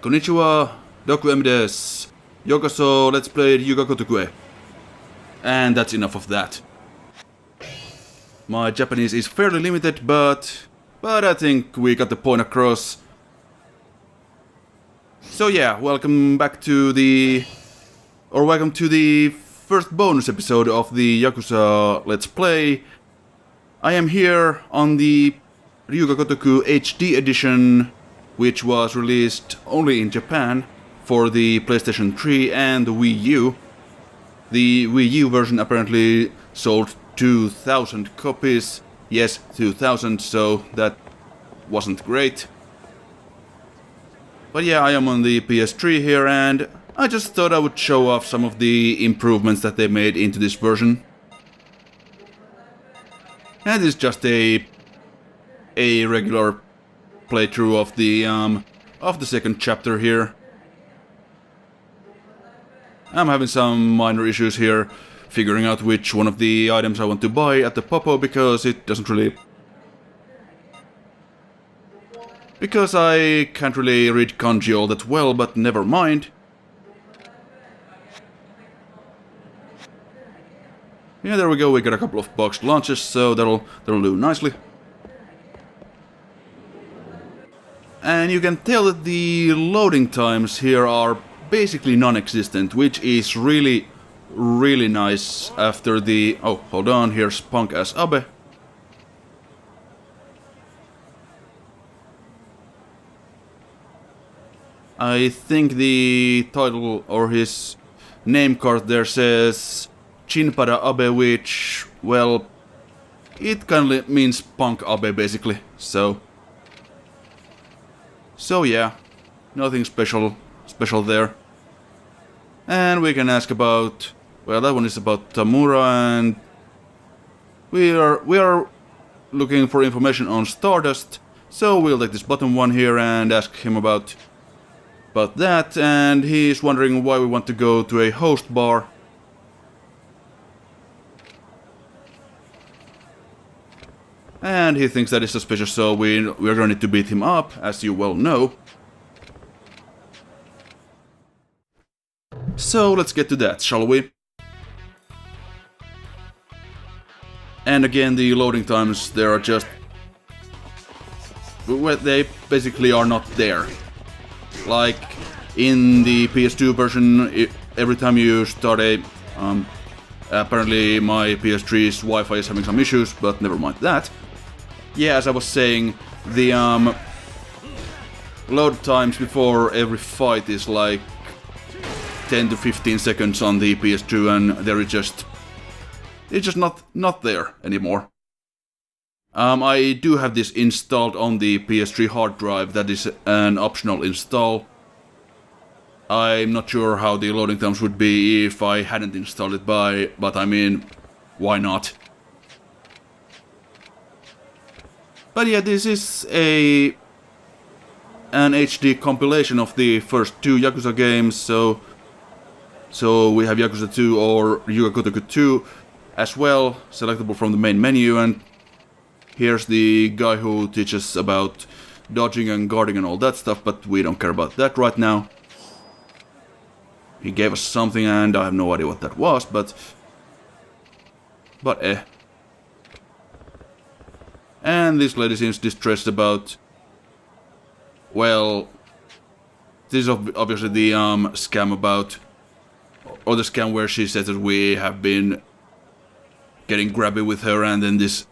Konnichiwa, Doku M desu. Yokoso, let's play Gotoku. And that's enough of that. My Japanese is fairly limited, but I think we got the point across. So yeah, welcome to the first bonus episode of the Yakuza Let's Play. I am here on the Ryuga Gotoku HD edition, which was released only in Japan for the PlayStation 3 and the Wii U. The Wii U version apparently sold 2,000 copies. Yes, 2,000, so that wasn't great. But yeah, I am on the PS3 here, and I just thought I would show off some of the improvements that they made into this version. And it's just a regular playthrough of the second chapter here. I'm having some minor issues here, figuring out which one of the items I want to buy at the Popo, because it doesn't really... Because I can't really read kanji all that well, but never mind. Yeah, there we go, we got a couple of boxed launches, so that'll do nicely. And you can tell that the loading times here are basically non-existent, which is really nice after the... Oh, hold on, here's Punk as Abe. I think the title or his name card there says Chinpada Abe, which, well, it kinda means Punk Abe basically, so yeah, nothing special there. And we can ask about, well, that one is about Tamura, and we are looking for information on Stardust, so we'll take this bottom one here and ask him about that, and he's wondering why we want to go to a host bar. And he thinks that is suspicious, so we're going to need to beat him up, as you well know. So let's get to that, shall we? And again, the loading times, there are just... well, they basically are not there. Like, in the PS2 version, every time you start a... apparently my PS3's Wi-Fi is having some issues, but never mind that. Yeah, as I was saying, the load times before every fight is like 10 to 15 seconds on the PS2, and it's just not there anymore. I do have this installed on the PS3 hard drive. That is an optional install. I'm not sure how the loading times would be if I hadn't installed it, but I mean, why not? But yeah, this is an HD compilation of the first two Yakuza games, so we have Yakuza 2 or Ryuga Gotoku 2 as well, selectable from the main menu, and here's the guy who teaches about dodging and guarding and all that stuff, but we don't care about that right now. He gave us something and I have no idea what that was, but eh. And this lady seems distressed about... well... this is obviously the scam about... or the scam where she says that we have been getting grabby with her, and then this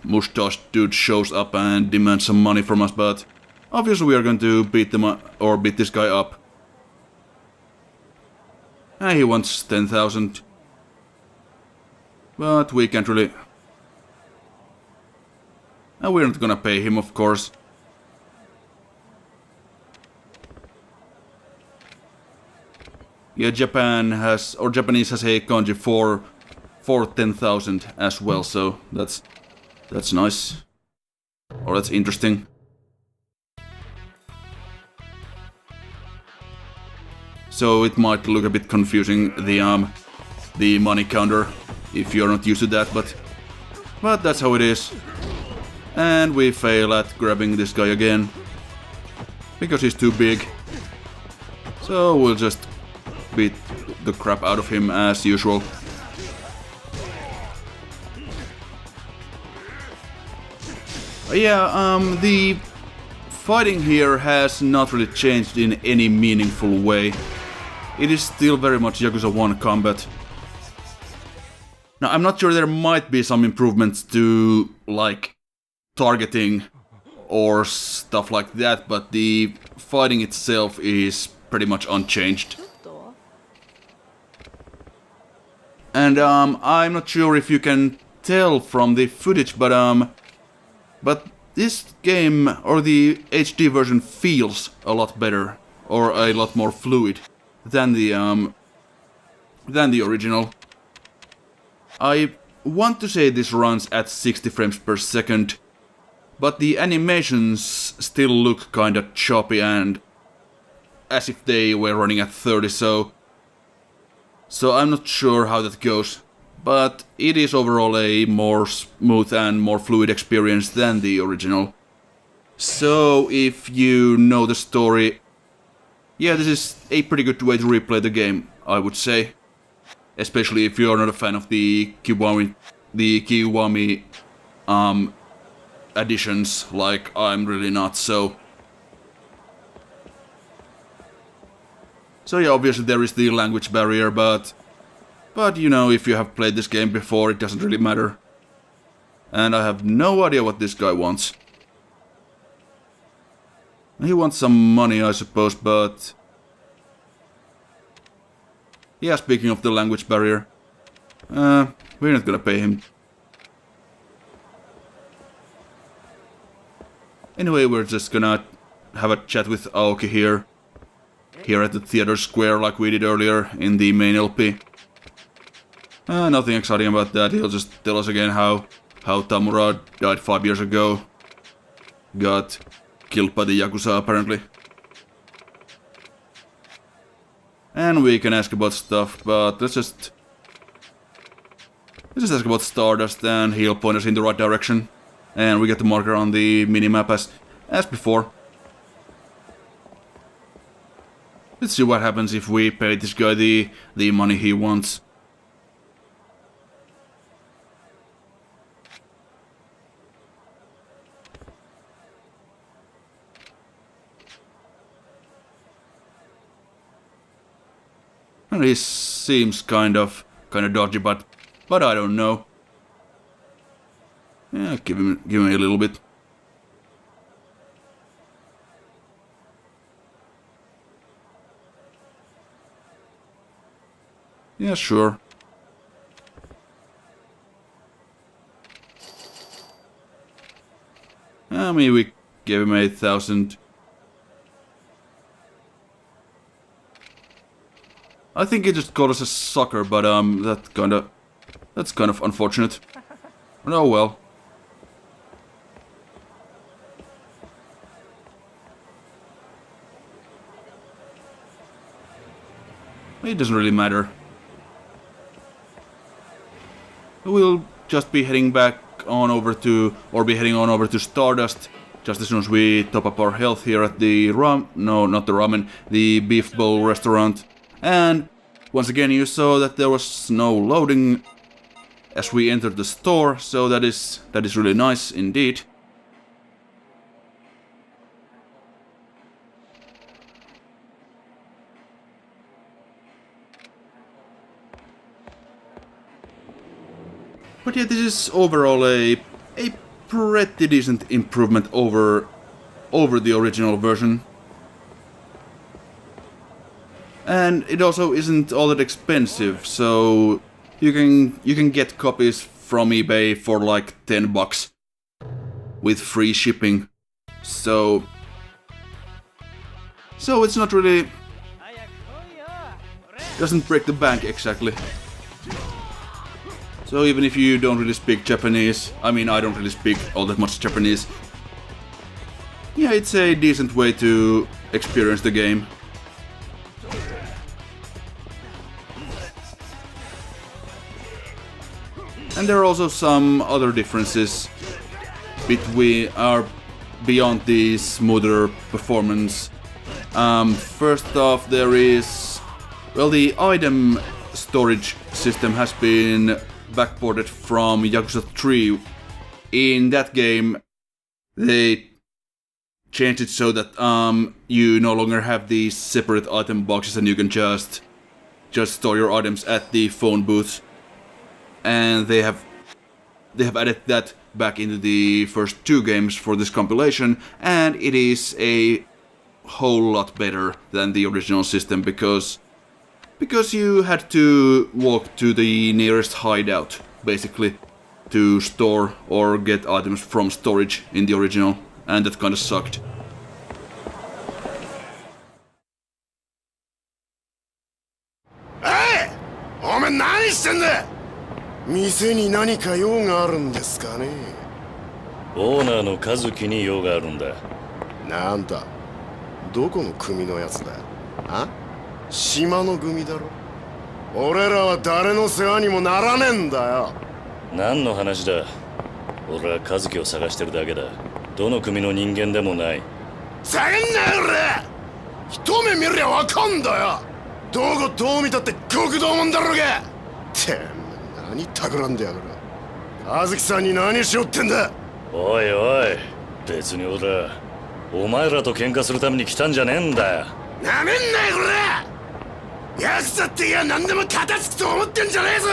mustache dude shows up and demands some money from us, but obviously we are going to beat this guy up. And he wants 10,000. But we can't really... and we're not gonna pay him, of course. Yeah, Japanese has a kanji for 10,000 as well, so that's nice. Or that's interesting. So it might look a bit confusing, the money counter, if you're not used to that, but that's how it is. And we fail at grabbing this guy again. because he's too big. So we'll just beat the crap out of him as usual. Yeah, the fighting here has not really changed in any meaningful way. It is still very much Yakuza 1 combat. Now, I'm not sure, there might be some improvements to, like, targeting or stuff like that, but the fighting itself is pretty much unchanged. And I'm not sure if you can tell from the footage, but this game, or the HD version, feels a lot better, or a lot more fluid than the original. I want to say this runs at 60 frames per second, but the animations still look kinda choppy and as if they were running at 30, so I'm not sure how that goes. But it is overall a more smooth and more fluid experience than the original. So if you know the story, yeah, this is a pretty good way to replay the game, I would say. Especially if you're not a fan of the Kiwami additions, like I'm really not, so yeah, obviously there is the language barrier, but you know, if you have played this game before, it doesn't really matter. And I have no idea what this guy wants. He wants some money, I suppose, but yeah, speaking of the language barrier, we're not gonna pay him. Anyway, we're just gonna have a chat with Aoki here at the theater square like we did earlier in the main LP. Nothing exciting about that, he'll just tell us again how Tamura died 5 years ago. Got killed by the Yakuza, apparently. And we can ask about stuff, but let's just ask about Stardust, and he'll point us in the right direction. And we get the marker on the minimap as before. Let's see what happens if we pay this guy the money he wants. And he seems kind of dodgy, but I don't know. Yeah, give him a little bit. Yeah, sure. I mean, we gave him 8,000. I think he just called us a sucker, but that's kind of unfortunate. Oh well. It doesn't really matter. We'll just be heading back on over to, or be heading on over to Stardust just as soon as we top up our health here at the the beef bowl restaurant. And once again you saw that there was no loading as we entered the store, so that is really nice indeed. But yeah, this is overall a pretty decent improvement over the original version. And it also isn't all that expensive, so you can get copies from eBay for like $10 with free shipping. So it's not really, doesn't break the bank exactly. So even if you don't really speak Japanese, I mean, I don't really speak all that much Japanese, yeah, it's a decent way to experience the game. And there are also some other differences between beyond the smoother performance. First off, there is, well, the item storage system has been backported from Yakuza 3. In that game, they changed it so that you no longer have these separate item boxes and you can just store your items at the phone booth. And they have added that back into the first 2 games for this compilation, and it is a whole lot better than the original system because you had to walk to the nearest hideout, basically, to store or get items from storage in the original, and that kinda sucked. Hey! お前何してんだ! 店に何か用があるんですかね? オーナーの和樹に用があるんだ。なんだ? どこの組のやつだ? あ? 島の組だろ? 俺らは誰の世話にもならねえんだよ。何の話だ? 俺は和樹を探してるだけだ。どの組の人間でもない。下げんなよ俺! 一目見りゃわかんだよ。どこどう見たって極道もんだろうが。て何企んでやがる。和樹さんに何しよってんだ。おいおい、別に俺はお前らと喧嘩するために来たんじゃねえんだよ。なめんなよこれ。ヤクザっていや何でも片付くと思ってんじゃねえぞ。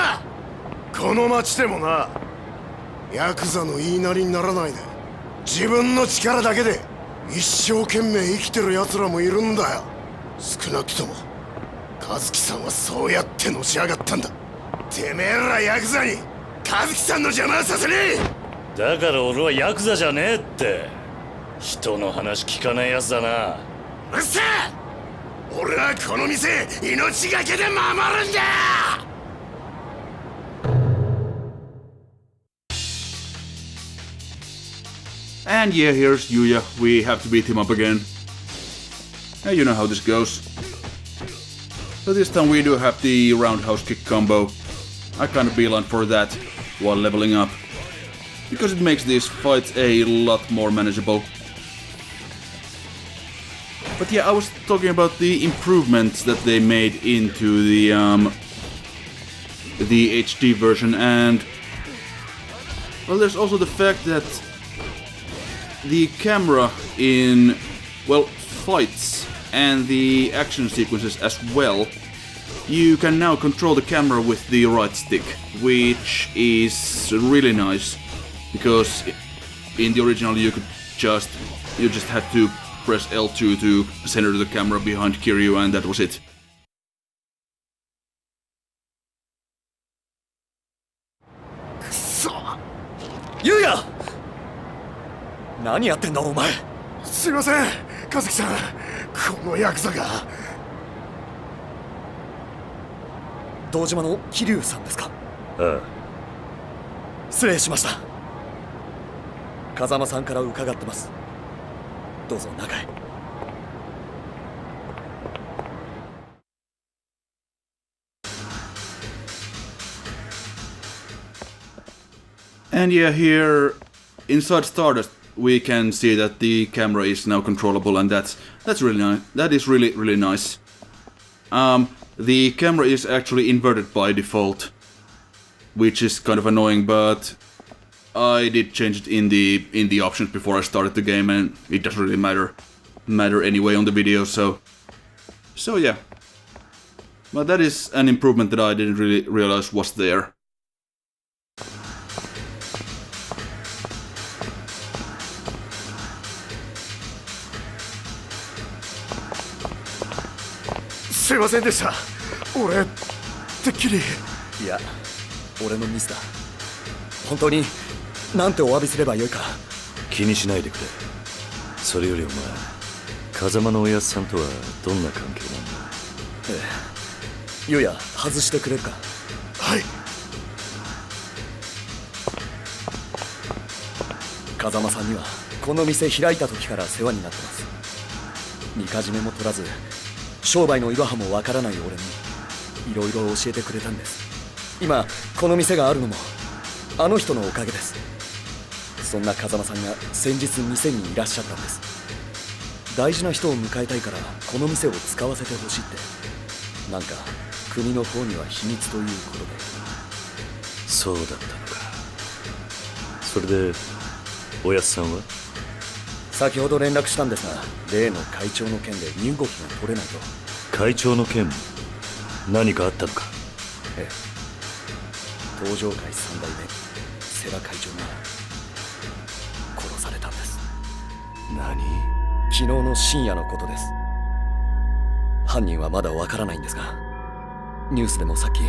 この町でもな、ヤクザの言いなりにならないで自分の力だけで一生懸命生きてる奴らもいるんだよ。少なくとも和樹さんはそうやってのし上がったんだ。てめえらヤクザに和樹さんの邪魔はさせねえ。だから俺はヤクザじゃねえって。人の話聞かないやつだな。うっせえ！俺はこの店命がけで守るんだ。And yeah, here's Yuya. We have to beat him up again. And you know how this goes. But this time we do have the roundhouse kick combo. I kinda beeline for that while leveling up, because it makes these fights a lot more manageable. But yeah, I was talking about the improvements that they made into the HD version, and well, there's also the fact that the camera in, well, fights and the action sequences as well, you can now control the camera with the right stick, which is really nice, because in the original you just had to press L2 to center the camera behind Kiryu, and that was it. Yuya! 何やってんだお前。すいません、和樹さん。このヤクザが。堂島の桐生さんですか？ああ。失礼しました。風間さんから伺ってます。どうぞ中へ。And yeah, here inside Stardust we can see that the camera is now controllable, and that's really nice. That is really nice. The camera is actually inverted by default, which is kind of annoying, but I did change it in the options before I started the game, and it doesn't really matter anyway on the video. So yeah. But that is an improvement that I didn't really realize was there.すいませんでした。俺てっきり。いや、俺のミスだ。本当になんてお詫びすればよいか。気にしないでくれ。それよりお前、風間のおやっさんとはどんな関係なんだ？ええ。ゆうや、外してくれるか。はい。風間さんにはこの店開いた時から世話になってます。みかじめも取らず商売のいろはもわからない俺にいろいろ教えてくれたんです。今この店があるのもあの人のおかげです。そんな風間さんが先日店にいらっしゃったんです。大事な人を迎えたいからこの店を使わせてほしいって。なんか国の方には秘密ということで。そうだったのか。それでおやつさんは？先ほど連絡したんですが、例の会長の件で身動きが取れないと。会長の件、何かあったのか？ええ、東上会3代目世良会長が殺されたんです。何？昨日の深夜のことです。犯人はまだわからないんですが、ニュースでもさっき。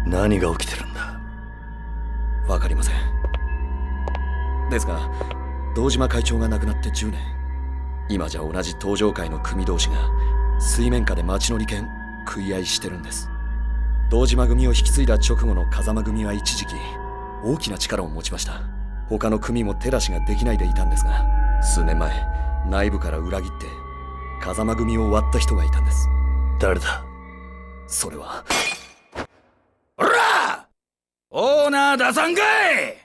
何が起きてるんだ？わかりません。ですが堂島会長が亡くなって10年。今じゃ同じ東上会の組同士が水面下で町の利権食い合いしてるんです。堂島組を引き継いだ直後の風間組は一時期大きな力を持ちました。他の組も手出しができないでいたんですが、数年前内部から裏切って風間組を割った人がいたんです。誰だ？それは。おら！オーナー出さんかい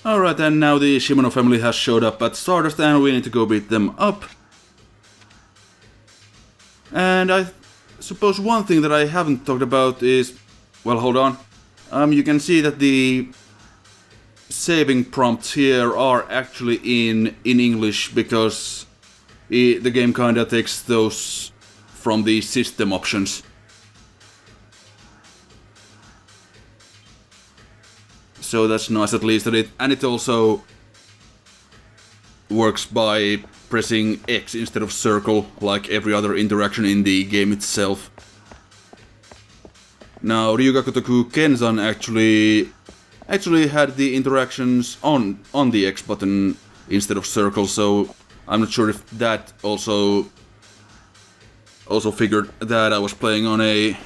！Alright, and now the Shimano family has showed up at Stardust and we need to go beat them up. And I suppose one thing that I haven't talked about is... Well, hold on. You can see that the saving prompts here are actually in English because the game kinda takes those from the system options. So that's nice at least that it also works by pressing X instead of circle like every other interaction in the game itself. Now Ryuga Gotoku Kenzan actually had the interactions on the X button instead of circle, so I'm not sure if that also figured that I was playing on a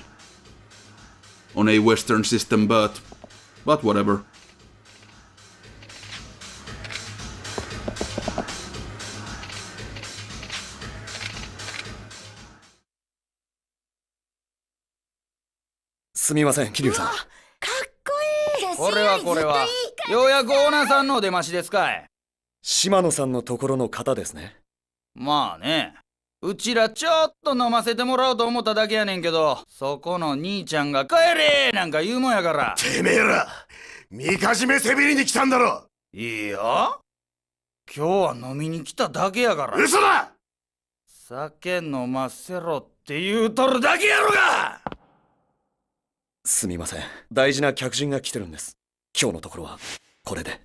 Western system, but whatever.すみません、桐生さん。かっこいい。これはようやくオーナーさんのお出ましですかい？島野さんのところの方ですね。まあね、うちらちょっと飲ませてもらおうと思っただけやねんけど、そこの兄ちゃんが帰れなんか言うもんやから。てめえらみかじめせびりに来たんだろ。いいよ、今日は飲みに来ただけやから。嘘だ！酒飲ませろって言うとるだけやろが。すみません、大事な客人が来てるんです。今日のところはこれで。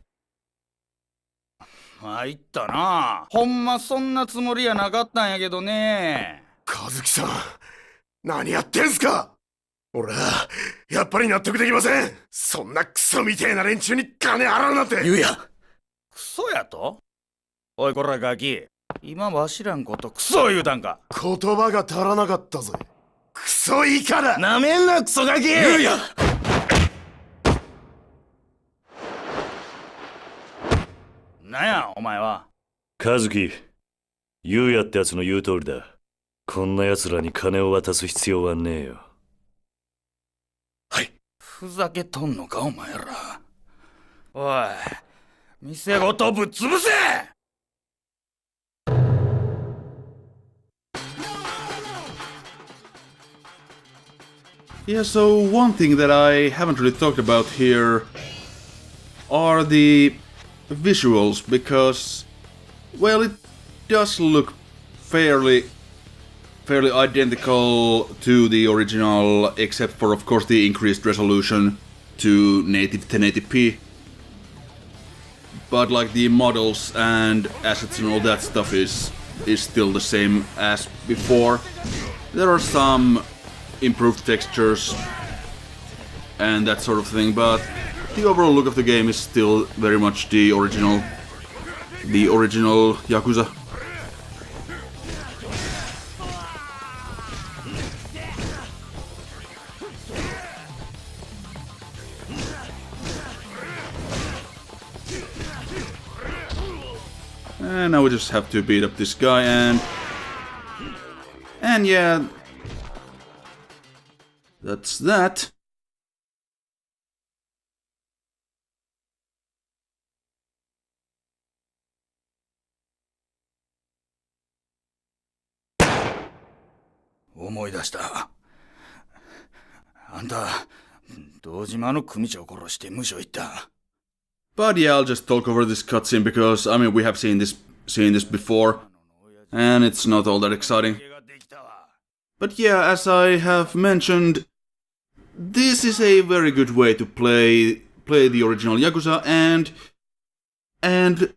参ったな。ほんまそんなつもりやなかったんやけどね。和樹さん、何やってんすか？俺はやっぱり納得できません。そんなクソみてえな連中に金払うなんて。ゆうや、クソやと？おいこらガキ、今わしらんことクソ言うたんか？言葉が足らなかったぜ。クソイカだ。なめんなクソガキ。ゆうや。なんやお前は。和樹、優也ってやつの言う通りだ。こんな奴らに金を渡す必要はねえよ。はい。ふざけとんのかお前ら。おい、店ごとぶっ潰せ。Yeah, so one thing that I haven't really talked about here are the visuals, because, well, it does look fairly identical to the original, except for, of course, the increased resolution to native 1080p. But like the models and assets and all that stuff is still the same as before. There are some improved textures and that sort of thing, but the overall look of the game is still very much the original Yakuza. And now we just have to beat up this guy, and yeah, that's that.「思い出した。あんた堂島の組長を殺して無所行った。 But yeah, I'll just talk over this cutscene because I mean we have seen this before, and it's not all that exciting. But yeah, as I have mentioned, this is a very good way to play the original Yakuza, and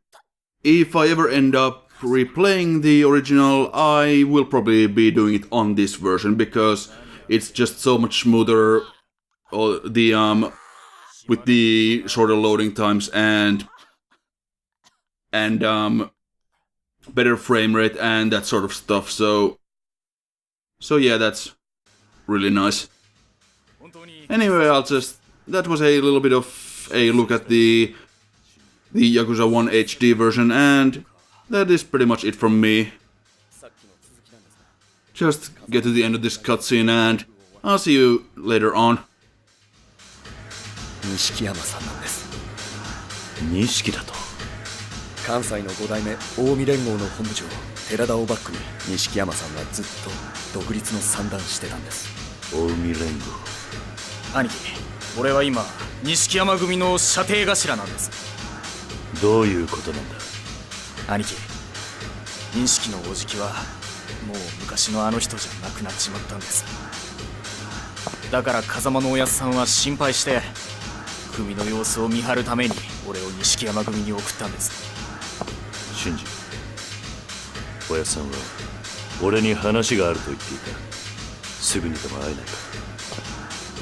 if I ever end up replaying the original, I will probably be doing it on this version because it's just so much smoother. With the shorter loading times and better frame rate and that sort of stuff. So yeah, that's really nice. Anyway, that was a little bit of a look at the Yakuza 1 HD version, and that is pretty much it from me. Just get to the end of this cutscene and I'll see you later on. 錦山さんなんです。錦だと。関西の5代目近江連合の本部長寺田をバックに錦山さんはずっと独立の算段してたんです。近江連合。兄貴、俺は今錦山組の射程頭なんです。どういうことなんだ。兄貴、錦のおじきはもう昔のあの人じゃなくなっちまったんです。だから風間のおやっさんは心配して組の様子を見張るために俺を錦山組に送ったんです。俊二、おやっさんは俺に話があると言っていた。すぐにでも会えないか。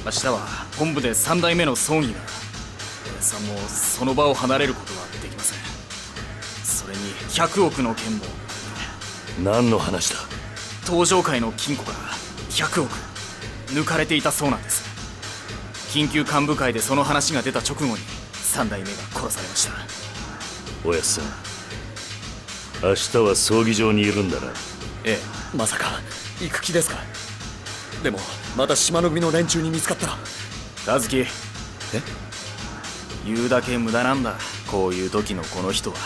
明日は本部で3代目の葬儀が。おやっさんもその場を離れることはできません。それに100億の件も。何の話だ。東上界の金庫から100億抜かれていたそうなんです。緊急幹部会でその話が出た直後に3代目が殺されました。おやっさん、明日は葬儀場にいるんだな。ええ。まさか行く気ですか。でもまた島の組の連中に見つかったら。和樹、言うだけ無駄なんだ。こういう時のこの人は。